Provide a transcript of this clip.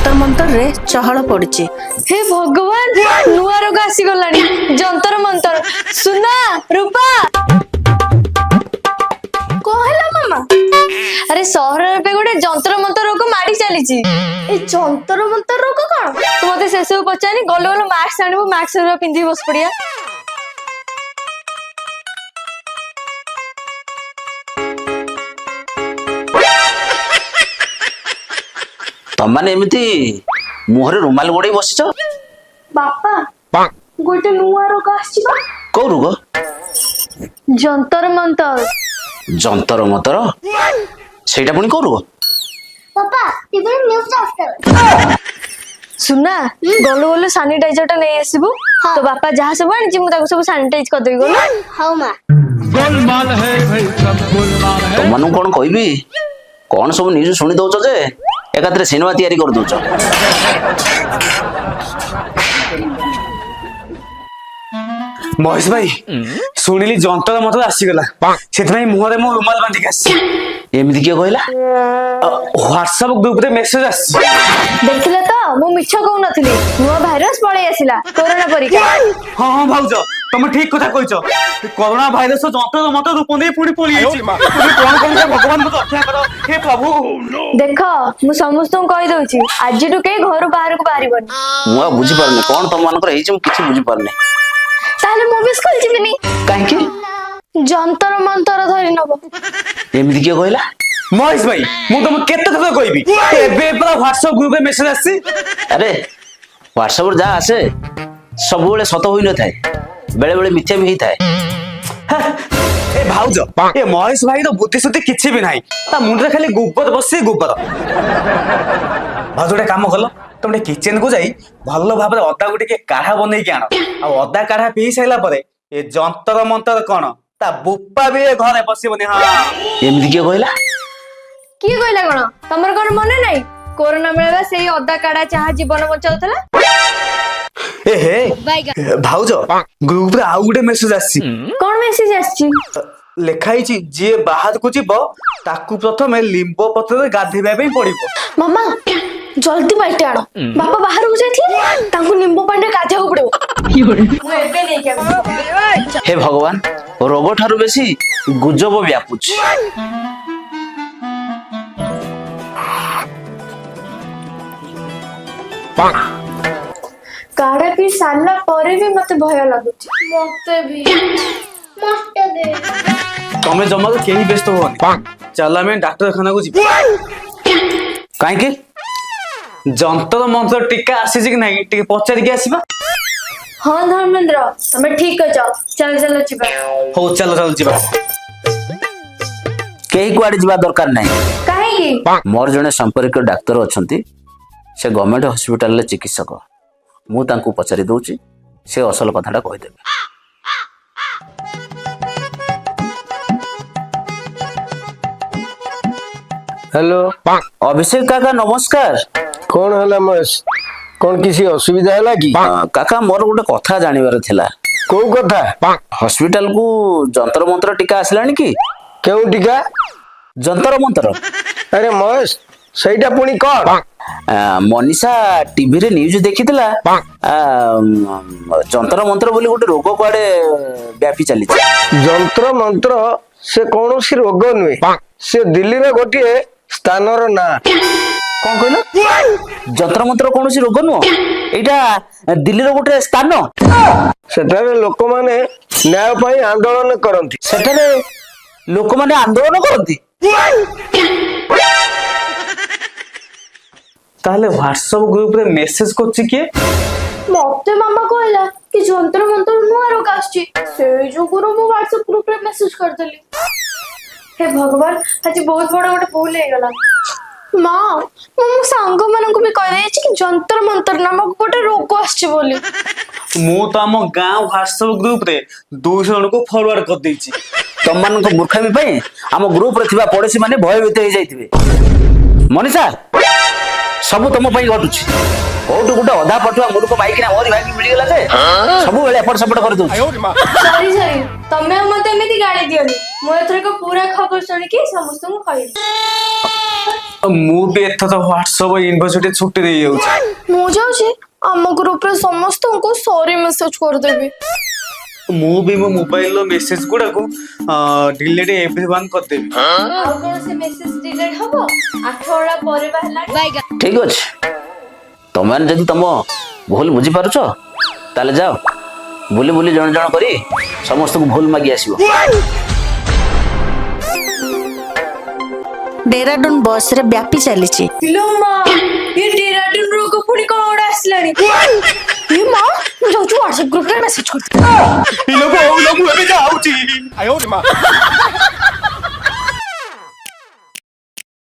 जंतर मंतर रे चहल पड़े। हे भगवान नुआ रोग आसी गलानी जंतर मंतर सुना रूपा कहला मामा अरे सहर पे गोटे जंतर मंतर रोग माड़ी चली ए जंतर मंतर रोग कौन तू मत से सब पचानी गल गल मास्क आनबो मास्क पिंधि बस पड़िया तमने एमती मुहरे रुमाल गोड़े बसिଛ बापा गोटे नुआ रोग आछि बा को रोग जंतर मंतर जंतर मंतर सेटा पुनी को रोग पापा टीवी न्यूज़ आस्ते सुना गलु गलु सैनिटाइजर टा नहीं आसीबो तो बापा जहां सब आनी मु ताको सब सैनिटाइज कर देबो गलो हां मां गोलमाल है भाई सब गोलमाल है तो मनु कोन कहबी कोन सब न्यूज़ सुनी दउछ जे एकात्रे सिनेमा तैयारी कर दउछ महेश भाई सुनिली जंतर मंतर आसीगला से मुहरे मो रुमाल बांधिक आसी एमती किए कहला व्हाट्सएप ग्रुप रे मेसेज आसी देखिले तो मु मिछ कहू नथिली नुआ भाइरस पळे आसिला कोरोना परीक्षा हां हां भाउज तुम ठीक कथा कहछ कोरोना भाइरस जंतर मंतर रूप दे पुणी पळी आइछि तुम कोन कोन भगवान को रक्षा करो हे प्रभु देख मु समस्त कहि दउछि आज के घर बाहर को बाहरिबनी मुआ बुझी पारने कोन तम मानकर हेछि मु किछि बुझी पारने ताले मु भी स्कूल जिबिनी काहे के जंतर मंतर धरि नबो एमती किए कहला महेश भाई मु तुम केते थक कहबी एबे पूरा व्हाट्सएप ग्रुप रे मेसेज आसी अरे व्हाट्सएप रे जा आसे सब बेले सत होई न थाए बेले बेले मिथ्या भी थाए ए भाउज ए महेश भाई तो बुद्धि सुद्धि किछि भी नाही ता मुंडरे खाली गोबर बसी गोबर भाउज गोटे काम कल तुम किचन को जाई भल भाव अदा गुटे के काढ़ा बनै के आण आ अदा काढ़ा पी साइला परे ए जंतर मंतर कोन ता बुप्पा भी ए घरे बसिबनी हां एमती किए कहला की कहला कोन तमर कोन मने नाही कोरोना बेला सेही अदा काडा चाहा जीवन बचाउतला ए हे भाउज ग्रुप रे आउ गुटे मेसेज आसी कोन मेसेज आछि लेखाई छी जे बाहर को जीव ताकू प्रथमे लिंबो पत्र रे गाधेबा पे पड़िबो मामा जल्दी बाइटे आनो बापा बाहर को जाथि तांको नींबू पानी गाधेउ पड़ो मु एबे नै के हे भगवान रोग ठारू बेसी गुजब व्यापुछ काढ़ा पी सारला परे भी मते भय लागुछ मते दे तमे जमा तो केही व्यस्त होनी चला मैं डॉक्टर खाना को जीव काहे के जंतर मंतर टीका आसी कि नहीं टिके पचारि के आसीबा हां धर्मेंद्र तमे ठीक कह चल चल चिबा हो चलो चलो जीवा केही कुआडे जिबा दरकार नाही काहे की मोर जने संपर्क डाक्टर अछंती से गवर्नमेंट हॉस्पिटल ले चिकित्सक मु तांको पचारि दउची से असल कथाटा कहि देबे हेलो अभिषेक काका नमस्कार कौन है महेश कौन किसी असुविधा है कि काका मोर गोटे कथा जानिबार थिला कौ कथा हॉस्पिटल को जंतर मंतर टीका आसलानी कि क्यों टीका जंतर मंतर अरे महेश सहीटा पुणी कौन मनीषा टीवी रे न्यूज देखिथिला जंतर मंतर बोली गोटे रोग कुआडे व्यापी चली जंत्र मंत्र से कौन सी रोग नुहे से दिल्ली रे गोटे स्थानर ना कौन कहलो जंतर मंत्र कौन सी रोग नु एटा दिल्ली रो गोटे स्थान सेठारे लोक माने न्याय पाई आंदोलन करंती सेठारे लोक माने आंदोलन करंती ताले व्हाट्सएप ग्रुप रे मेसेज करछि के मते मामा कहला कि जंतर मंतर नुआ रोग आछि से जो गुरु मो व्हाट्सएप ग्रुप रे मैसेज कर देली हे भगवान आज बहुत बड़ा गोटे भूल हे गला मां मो सांग मानन को भी कह दे कि जंतर मंतर नामक गोटे रोग आछि बोली मु तो हम गांव व्हाट्सएप ग्रुप रे 200 जन को फॉरवर्ड कर देछि तम मान को मूर्खामी पई हम ग्रुप रे थिबा पड़ोसी माने भयभीत हो जाइथिबे मनीषा सब तुम पई घटुछि कोटु गुटे अधा पटुआ मूर्ख बाइक ना मोरी बाइक मिली गेला जे सब बेले एफर्ट सपोर्ट कर दउ सॉरी सॉरी तमे मते एमिति गाड़ी दियोनी मो एथरे को पूरा खबर सुनि के समस्त को कहि ମୁଁ ବି ଏଥର ହ୍ୱାଟ୍ସଆପ ୟୁନିଭର୍ସିଟି ଛୁଟି ଦେଇଯାଉଛି। ମୁଁ ଯାଉଛି ଆମ ଗ୍ରୁପରେ ସମସ୍ତଙ୍କୁ ସରି ମେସେଜ କରିଦେବି। ମୁଁ ବି ମୋ ମୋବାଇଲର ମେସେଜ ଗୁଡାକୁ ଡିଲିଟ ଏଭ୍ରିୱାନ୍ କରିଦେବି। ଆଉ କଣ ସେ ମେସେଜ ଡିଲିଟ ହବ? 8 ବେଳା ପରେ ବାହାରିଲାଣି। ଠିକ ଅଛି, ତମେମାନେ ଯଦି ତମ ଭୁଲ ବୁଝିପାରୁଛ ତାହେଲେ ଯାଅ ବୁଲି ବୁଲି ଜଣ ଜଣ କରି ସମସ୍ତଙ୍କୁ ଭୁଲ ମାଗି ଆସିବ। ଡେରାଡୁନ ବସ ରେ ବ୍ୟାପି ଚାଲିଛି। ଇଲୋ ମା, ଏ ଡେରାଡୁନ ରୋଗ ପୁଣି କଣ ଗୋଟେ ଆସିଲାଣି। ଏ ମା, ମୁଁ ଯାଉଛି WhatsApp ଗ୍ରୁପରେ ମେସେଜ କରିଦେବି। ମୁଁ ଏବେ ଯାଉଛି।